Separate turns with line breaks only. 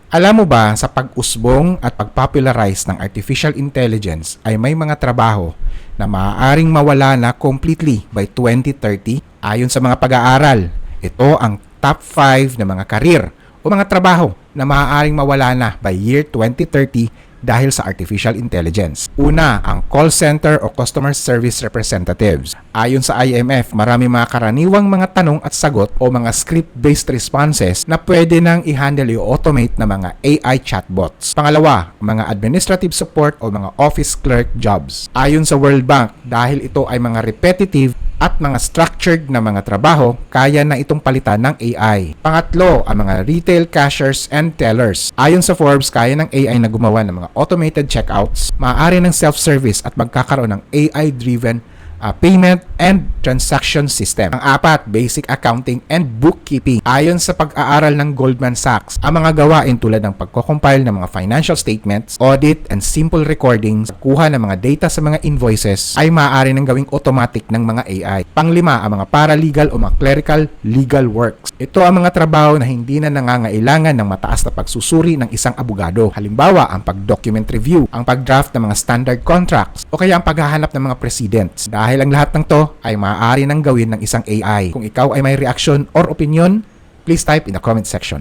Alam mo ba sa pag-usbong at pag-popularize ng artificial intelligence ay may mga trabaho na maaaring mawala na completely by 2030 ayon sa mga pag-aaral. Ito ang top 5 na mga karir o mga trabaho na maaaring mawala na by year 2030 dahil sa artificial intelligence. Una, ang call center o customer service representatives. Ayon sa IMF, marami mga karaniwang mga tanong at sagot o mga script-based responses na pwede nang i-handle o automate na mga AI chatbots. Pangalawa, mga administrative support o mga office clerk jobs. Ayon sa World Bank, dahil ito ay mga repetitive at mga structured na mga trabaho, kaya na itong palitan ng AI. Pangatlo, ang mga retail cashiers and tellers. Ayon sa Forbes, kaya ng AI na gumawa ng mga automated checkouts, maaari ng self-service at magkakaroon ng AI-driven payment and transaction system. Ang apat, basic accounting and bookkeeping. Ayon sa pag-aaral ng Goldman Sachs, ang mga gawain tulad ng pagko-compile ng mga financial statements, audit, and simple recordings, kuha ng mga data sa mga invoices ay maaari ng gawing automatic ng mga AI. Panglima, ang mga paralegal o mga clerical legal works. Ito ang mga trabaho na hindi na nangangailangan ng mataas na pagsusuri ng isang abogado. Halimbawa, ang pag-document review, ang pag-draft ng mga standard contracts, o kaya ang paghahanap ng mga precedents. Dahil ang lahat ng to ay maaari nang gawin ng isang AI. Kung ikaw ay may reaction or opinion, please type in the comment section.